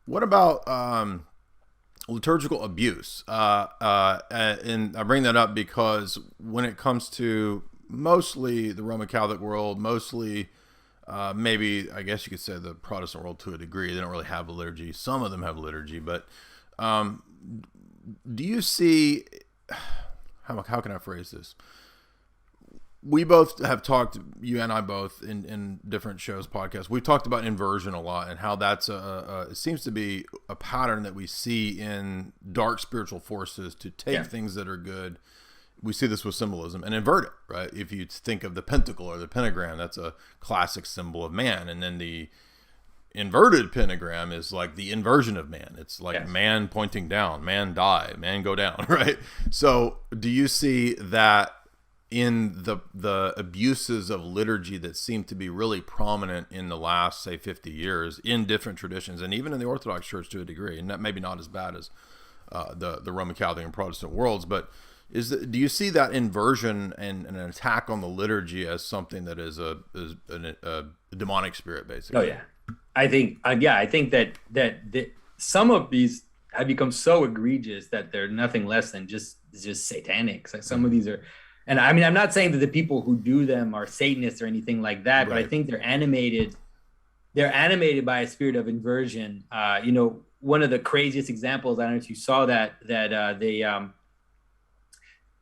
What about liturgical abuse? And I bring that up because when it comes to mostly the Roman Catholic world, mostly maybe I guess you could say the Protestant world to a degree, they don't really have a liturgy. Some of them have liturgy, but um, do you see how can I phrase this? We both have talked, you and I both, in different shows, podcasts. We've talked about inversion a lot and how that's it seems to be a pattern that we see in dark spiritual forces to take things that are good. We see this with symbolism and invert it, right? If you think of the pentacle or the pentagram, that's a classic symbol of man. And then the inverted pentagram is like the inversion of man. It's like man pointing down, man die, man go down, right? So do you see that in the abuses of liturgy that seem to be really prominent in the last, say, 50 years in different traditions, and even in the Orthodox Church to a degree, and that maybe not as bad as the Roman Catholic and Protestant worlds, but do you see that inversion and an attack on the liturgy as something that is a demonic spirit, basically? Oh yeah, I think that some of these have become so egregious that they're nothing less than just satanic. So some of these are. And I mean, I'm not saying that the people who do them are Satanists or anything like that, but I think they're animated. They're animated by a spirit of inversion. One of the craziest examples, I don't know if you saw that they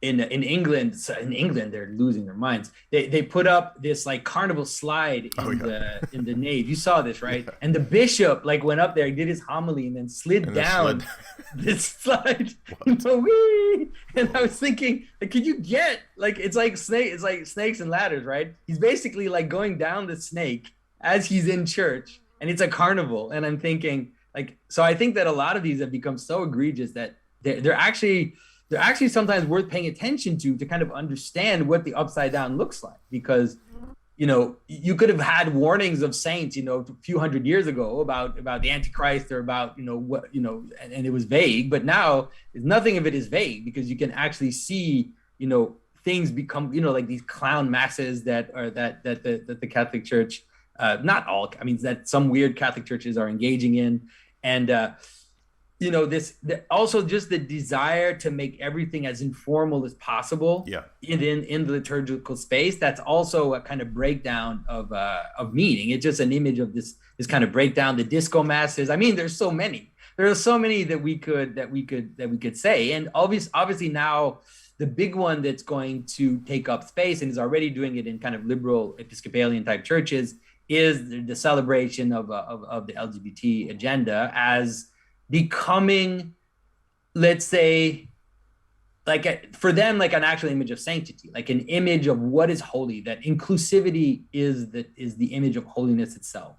in England, they're losing their minds. They put up this like carnival slide in the nave. You saw this, right? Yeah. And the bishop like went up there, did his homily, and then slid down this slide. And I was thinking, like, could you get like it's like snakes and ladders, right? He's basically like going down the snake as he's in church, and it's a carnival. And I'm thinking, like, so I think that a lot of these have become so egregious that they're actually sometimes worth paying attention to kind of understand what the upside down looks like, because you could have had warnings of saints a few hundred years ago about the Antichrist or about and it was vague, but now nothing of it is vague, because you can actually see things become like these clown masses that the Catholic Church, not all, I mean, that some weird Catholic churches are engaging in. And also just the desire to make everything as informal as possible in the liturgical space. That's also a kind of breakdown of meaning. It's just an image of this kind of breakdown. The disco masses. I mean, there's so many. There are so many that we could say. And obviously now the big one that's going to take up space and is already doing it in kind of liberal Episcopalian type churches is the celebration of the LGBT agenda as becoming, let's say, for them, like an actual image of sanctity, like an image of what is holy. That inclusivity is the image of holiness itself,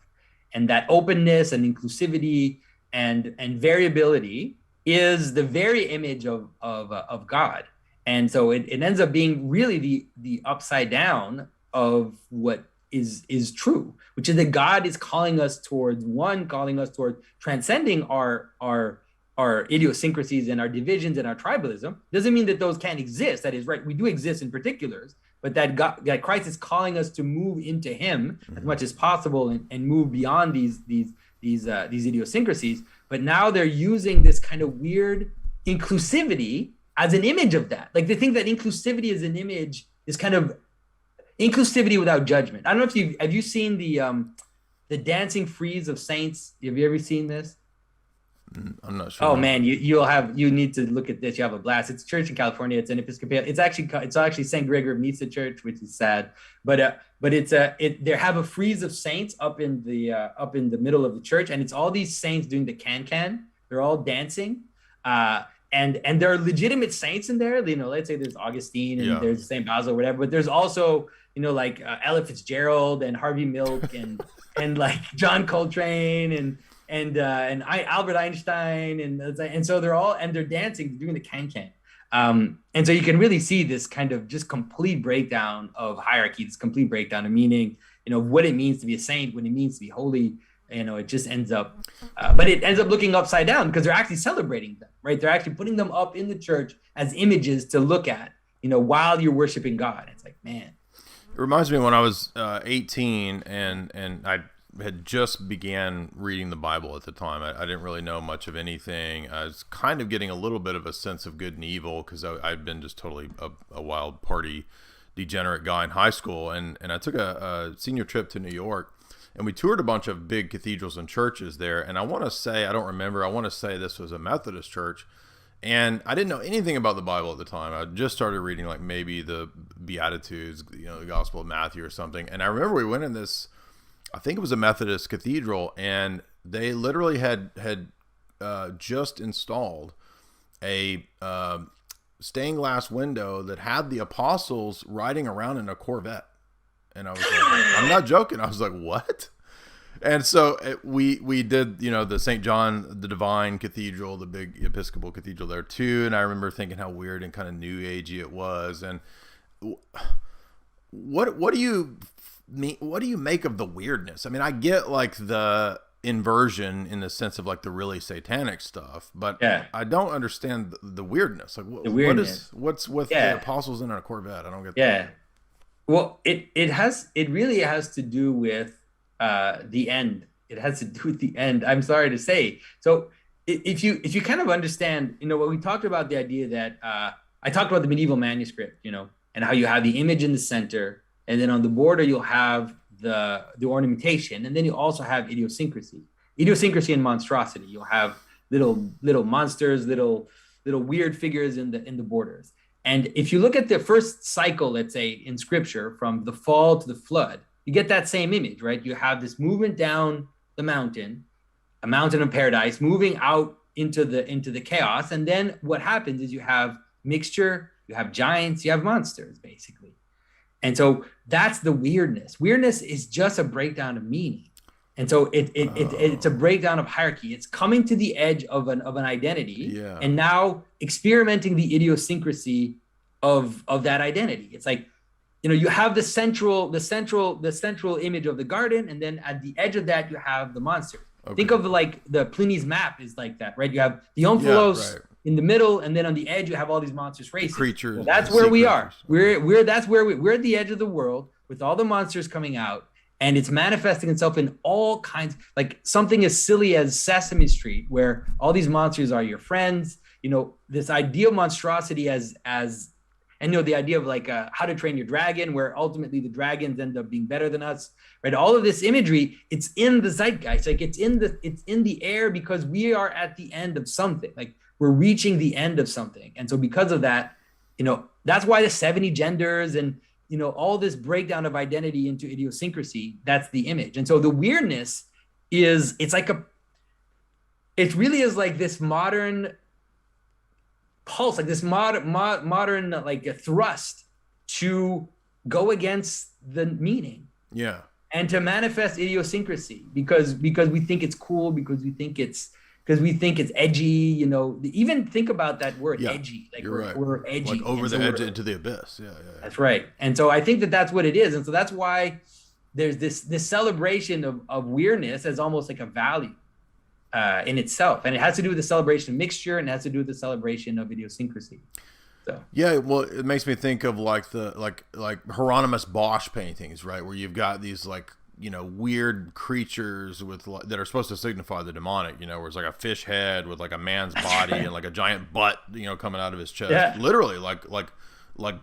and that openness and inclusivity and variability is the very image of God. And so it ends up being really the upside down of what is true, which is that God is calling us towards transcending our idiosyncrasies and our divisions and our tribalism. Doesn't mean that those can't exist. That is right. We do exist in particulars, but that Christ is calling us to move into Him as much as possible and move beyond these idiosyncrasies. But now they're using this kind of weird inclusivity as an image of that. Like they think that inclusivity is an image, is kind of inclusivity without judgment. I don't know if have you seen the dancing frieze of saints? Have you ever seen this? I'm not sure. Oh man, you need to look at this. You have a blast. It's a church in California. It's an Episcopal. It's actually St. Gregory of Nyssa Church, which is sad. But they have a frieze of saints up in the middle of the church, and it's all these saints doing the can. They're all dancing. And there are legitimate saints in there. Let's say there's Augustine and there's St. Basil or whatever, but there's also, like Ella Fitzgerald and Harvey Milk and like John Coltrane and Albert Einstein. And so they're dancing, doing the can. And so you can really see this kind of just complete breakdown of hierarchy, this complete breakdown of meaning, what it means to be a saint, what it means to be holy. It just ends up, but it ends up looking upside down because they're actually celebrating them, right? They're actually putting them up in the church as images to look at, while you're worshiping God. It's like, man. It reminds me when I was 18 and I had just began reading the Bible at the time. I didn't really know much of anything. I was kind of getting a little bit of a sense of good and evil because I'd been just totally a wild party degenerate guy in high school. And I took a senior trip to New York, and we toured a bunch of big cathedrals and churches there. And I want to say, I don't remember, I want to say this was a Methodist church. And I didn't know anything about the Bible at the time. I just started reading like maybe the Beatitudes, the Gospel of Matthew or something. And I remember we went in this, I think it was a Methodist cathedral, and they literally had just installed a stained glass window that had the apostles riding around in a Corvette. And I was like, I'm not joking. I was like, what? And so we did, the St. John the Divine Cathedral, the big Episcopal cathedral there too. And I remember thinking how weird and kind of new agey it was. And what do you make of the weirdness? I mean, I get like the inversion in the sense of like the really satanic stuff, but I don't understand the weirdness. Like the weirdness. What's with the apostles in a Corvette? I don't get that. Yeah. Well, it really has to do with the end. It has to do with the end. I'm sorry to say. So if you kind of understand, what we talked about, the idea that I talked about the medieval manuscript, and how you have the image in the center, and then on the border you'll have the ornamentation, and then you also have idiosyncrasy and monstrosity. You'll have little monsters, little weird figures in the borders. And if you look at the first cycle, let's say in scripture, from the fall to the flood, you get that same image, right? You have this movement down the mountain, a mountain of paradise, moving out into the chaos. And then what happens is you have mixture, you have giants, you have monsters, basically. And so that's the weirdness. Weirdness is just a breakdown of meaning. And so it's a breakdown of hierarchy. It's coming to the edge of an identity, and now experimenting the idiosyncrasy of that identity. It's like, you have the central image of the garden, and then at the edge of that you have the monsters. Okay. Think of like the Pliny's map is like that, right? You have the omphalos in the middle, and then on the edge you have all these monstrous races. Creatures. Well, that's where we are. We're at the edge of the world with all the monsters coming out, and it's manifesting itself in all kinds, like something as silly as Sesame Street, where all these monsters are your friends. This idea of monstrosity as and the idea of like How to Train Your Dragon, where ultimately the dragons end up being better than us, right? All of this imagery, it's in the zeitgeist, like it's in the air, because we are at the end of something, like we're reaching the end of something. And so because of that, that's why the 70 genders and all this breakdown of identity into idiosyncrasy, that's the image. And so the weirdness it really is like this modern pulse, like this modern like a thrust to go against the meaning, and to manifest idiosyncrasy because we think it's cool, because we think it's edgy. Even think about that word, edgy. Like we're edgy, like over the edge into the abyss. That's right. And so I think that's what it is, and so that's why there's this celebration of weirdness as almost like a value in itself, and it has to do with the celebration of mixture, and it has to do with the celebration of idiosyncrasy. So well, it makes me think of like the Hieronymus Bosch paintings, right, where you've got these like weird creatures that are supposed to signify the demonic, where it's like a fish head with like a man's body and like a giant butt coming out of his chest, literally like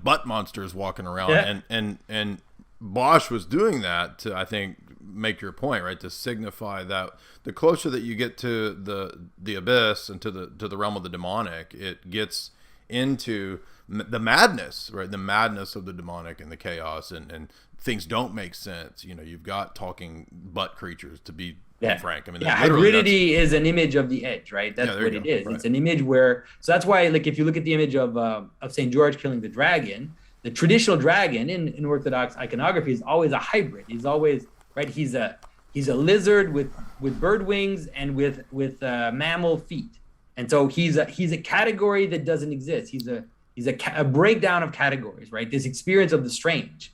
butt monsters walking around, and Bosch was doing that to, I think, make your point, right, to signify that the closer that you get to the abyss and to the realm of the demonic, it gets into the madness, right, the madness of the demonic and the chaos, and things don't make sense. You've got talking butt creatures, to be frank. I mean, hybridity is an image of the edge, right? That's what it is. Right. It's an image where, so that's why, like, if you look at the image of St. George killing the dragon, the traditional dragon in Orthodox iconography is always a hybrid. He's always, right, he's a lizard with bird wings and with mammal feet. And so he's a category that doesn't exist. He's a breakdown of categories, right? This experience of the strange,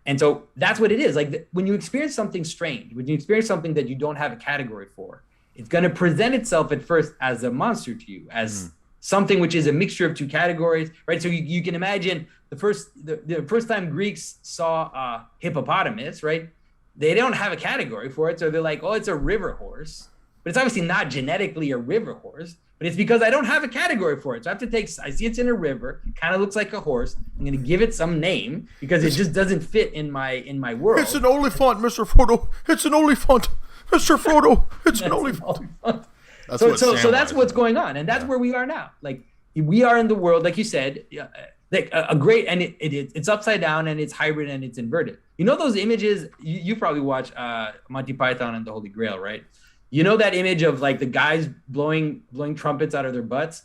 and so that's what it is. Like when you experience something strange, when you experience something that you don't have a category for, it's going to present itself at first as a monster to you, as something which is a mixture of two categories, right? So you can imagine the first time Greeks saw a hippopotamus, right? they don't have a category for it. So they're like, oh, it's a river horse. But it's obviously not genetically a river horse, but it's because I don't have a category for it. So I have to I see it's in a river, kind of looks like a horse. I'm going to give it some name because it just doesn't fit in my world. It's an oliphant, Mr. Frodo. It's an oliphant, Mr. Frodo. It's an oliphant. So that's what's going on. And that's where we are now. Like, we are in the world, like you said, like a great, and it's upside down and it's hybrid and it's inverted. You know those images, you probably watch Monty Python and the Holy Grail, right? You know that image of like the guys blowing trumpets out of their butts?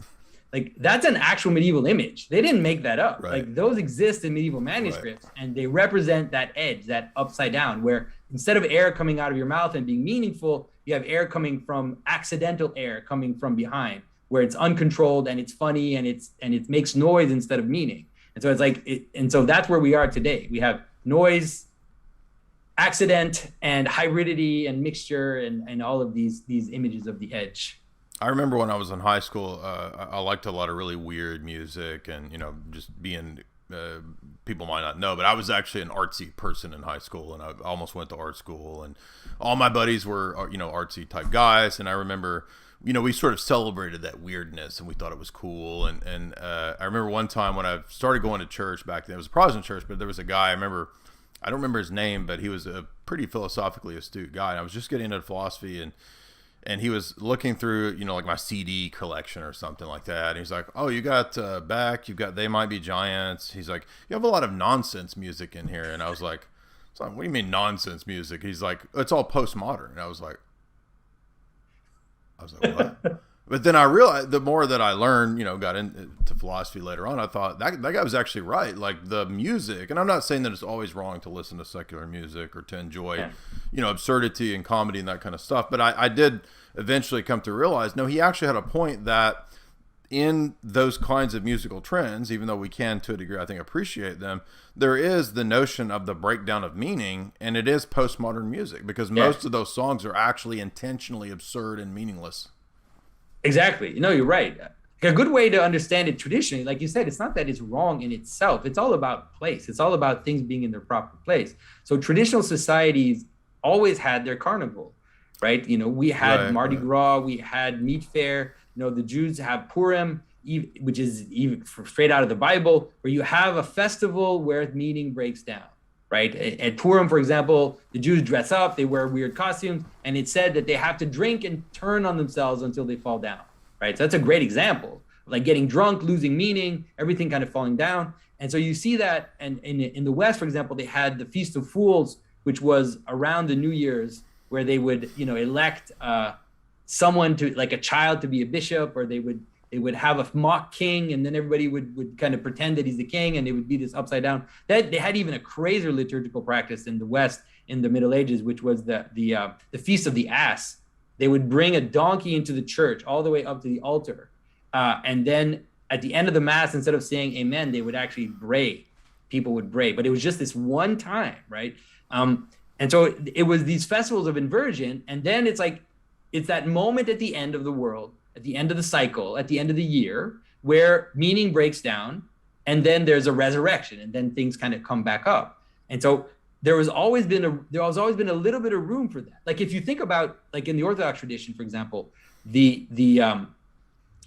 Like, that's an actual medieval image. They didn't make that up. Right. Like, those exist in medieval manuscripts, and they represent that edge, that upside down, where instead of air coming out of your mouth and being meaningful, you have air coming from accidental air coming from behind, where it's uncontrolled and it's funny and it makes noise instead of meaning. And so it's like, and so that's where we are today. We have noise, accident, and hybridity and mixture and all of these images of the edge. I remember when I was in high school, I liked a lot of really weird music, and, you know, just being, people might not know, but I was actually an artsy person in high school, and I almost went to art school, and all my buddies were, you know, artsy type guys. And I remember, you know, we sort of celebrated that weirdness, and we thought it was cool. And I remember one time when I started going to church back then, it was a Protestant church, but there was a guy, I don't remember his name, but he was a pretty philosophically astute guy. And I was just getting into philosophy, and he was looking through, you know, like my CD collection or something like that. And he's like, oh, you got Beck, you've got They Might Be Giants. He's like, you have a lot of nonsense music in here. And I was like, what do you mean nonsense music? He's like, it's all postmodern. And I was like, what? But then I realized, the more that I learned, you know, got into philosophy later on, I thought that guy was actually right. Like, the music, and I'm not saying that it's always wrong to listen to secular music or to enjoy, you know, absurdity and comedy and that kind of stuff. But I did eventually come to realize, no, he actually had a point that in those kinds of musical trends, even though we can, to a degree, I think, appreciate them, there is the notion of the breakdown of meaning, and it is postmodern music, because most of those songs are actually intentionally absurd and meaningless. Exactly. No, you're right. A good way to understand it traditionally, like you said, it's not that it's wrong in itself. It's all about place. It's all about things being in their proper place. So traditional societies always had their carnival, right? You know, we had Mardi Gras, we had meat fair. You know, the Jews have Purim, which is even straight out of the Bible, where you have a festival where meaning breaks down, right? At Purim, for example, the Jews dress up, they wear weird costumes, and it's said that they have to drink and turn on themselves until they fall down, right? So that's a great example, like getting drunk, losing meaning, everything kind of falling down. And so you see that, and in the West, for example, they had the Feast of Fools, which was around the New Year's, where they would, you know, elect someone to, like a child, to be a bishop, or they would have a mock king, and then everybody would kind of pretend that he's the king, and they would be this upside down. They had even a crazier liturgical practice in the West in the Middle Ages, which was the Feast of the Ass. They would bring a donkey into the church all the way up to the altar, and then at the end of the Mass, instead of saying Amen, they would actually bray. People would bray, but it was just this one time, right? And so it was these festivals of inversion, and then it's like, it's that moment at the end of the world, at the end of the cycle, at the end of the year, where meaning breaks down, and then there's a resurrection, and then things kind of come back up. And so there has always been a little bit of room for that. Like, if you think about, like, in the Orthodox tradition, for example, the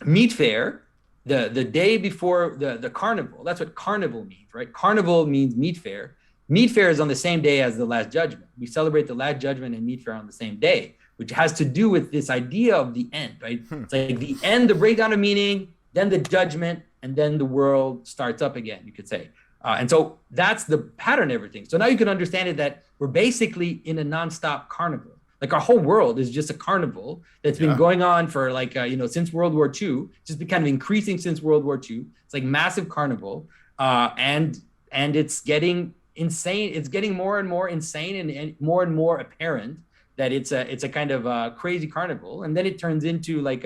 meat fair, the day before the carnival, that's what carnival means, right? Carnival means meat fair. Meat fair is on the same day as the Last Judgment. We celebrate the Last Judgment and meat fair on the same day, which has to do with this idea of the end, right? It's like the end, the breakdown of meaning, then the judgment, and then the world starts up again, you could say. And so that's the pattern of everything. So now you can understand it, that we're basically in a nonstop carnival. Like, our whole world is just a carnival that's been going on for, like, since World War II, just been kind of increasing since World War II. It's like massive carnival, and it's getting insane. It's getting more and more insane and more apparent that it's a kind of crazy carnival. And then it turns into like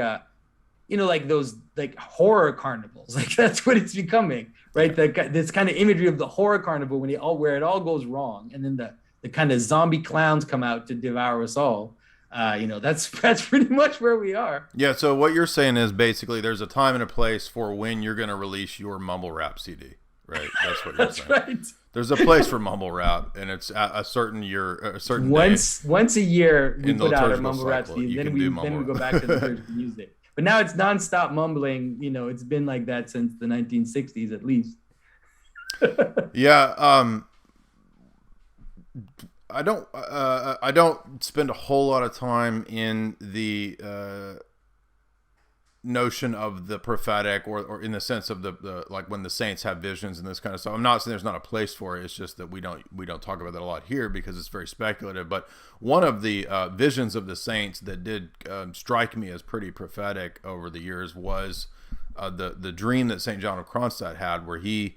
like those, like, horror carnivals. Like, that's what it's becoming, right? This kind of imagery of the horror carnival where it all goes wrong, and then the kind of zombie clowns come out to devour us all. That's pretty much where we are. Yeah. So what you're saying is basically there's a time and a place for when you're going to release your mumble rap CD. right. That's what you're That's saying. right. There's a place for mumble rap, and it's at a certain year, a certain once a year we in the put out our liturgical mumble rap cycle, season, you then can we do then mumble we go rap. back to the liturgical music. But now it's nonstop mumbling. You know, it's been like that since the 1960s at least. Yeah. I don't spend a whole lot of time in the notion of the prophetic or in the sense of the like when the saints have visions and this kind of stuff. I'm not saying there's not a place for it. It's just that we don't talk about that a lot here because it's very speculative. But one of the visions of the saints that did strike me as pretty prophetic over the years was the dream that St. John of Kronstadt had, where he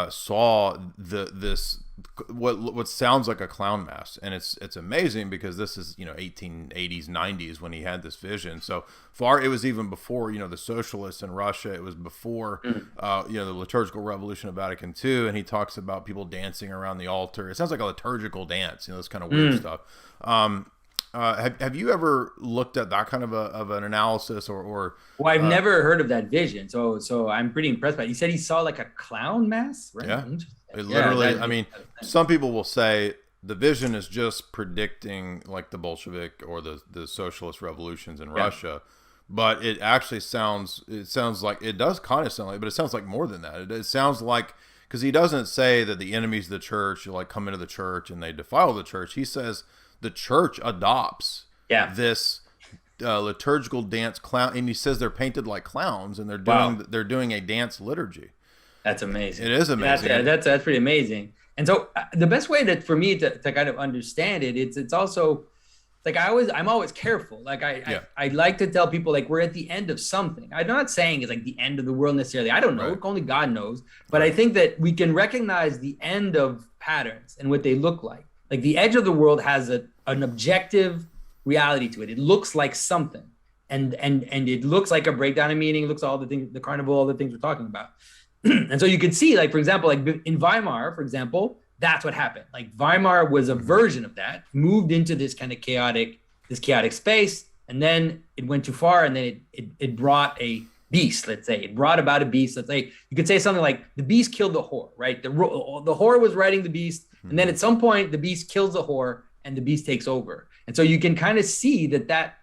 saw this what sounds like a clown mask, and it's amazing because this is 1880s 90s when he had this vision. So far it was even before the socialists in Russia. It was before the liturgical revolution of Vatican II, and he talks about people dancing around the altar. It sounds like a liturgical dance, this kind of weird stuff. Have you ever looked at that kind of an analysis or Well, I've never heard of that vision, so I'm pretty impressed by it. You said he saw like a clown mask, right? Yeah. It literally, I mean, some people will say the vision is just predicting like the Bolshevik or the socialist revolutions in Russia, but it actually sounds like, it does kind of sound like, but it sounds like more than that. It sounds like, because he doesn't say that the enemies of the church like come into the church and they defile the church. He says the church adopts this liturgical dance clown, and he says they're painted like clowns and they're doing a dance liturgy. That's amazing. It is amazing. That's pretty amazing. And so the best way that for me to kind of understand it, it's also like I'm always careful. Like I like to tell people like we're at the end of something. I'm not saying it's like the end of the world necessarily. I don't know. Right. Only God knows. But I think that we can recognize the end of patterns and what they look like. Like the edge of the world has an objective reality to it. It looks like something, and it looks like a breakdown of meaning. It looks all the things, the carnival, all the things we're talking about. And so you could see, like, for example, like in Weimar, for example, that's what happened. Like Weimar was a version of that, moved into this kind of chaotic space, and then it went too far, and then it brought a beast. Let's say it brought about a beast. Let's say you could say something like the beast killed the whore, right? The whore was riding the beast, and then at some point the beast kills the whore, and the beast takes over. And so you can kind of see that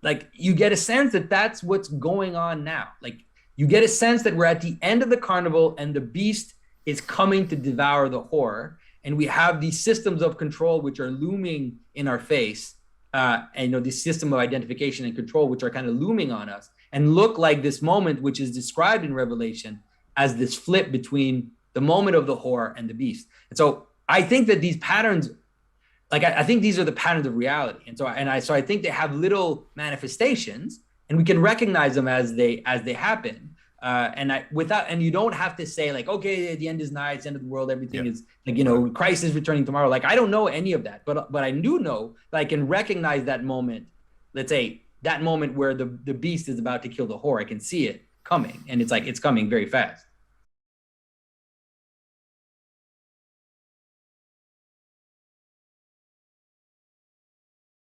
like you get a sense that that's what's going on now. Like you get a sense that we're at the end of the carnival and the beast is coming to devour the whore. And we have these systems of control which are looming in our face, and this system of identification and control which are kind of looming on us and look like this moment which is described in Revelation as this flip between the moment of the whore and the beast. And so I think that these patterns, like I think these are the patterns of reality. And so I think they have little manifestations, and we can recognize them as they happen. And you don't have to say like, okay, the end is nigh, it's the end of the world, everything is like, Christ is returning tomorrow. Like I don't know any of that, but I do know that I can recognize that moment. Let's say that moment where the beast is about to kill the whore. I can see it coming, and it's coming very fast.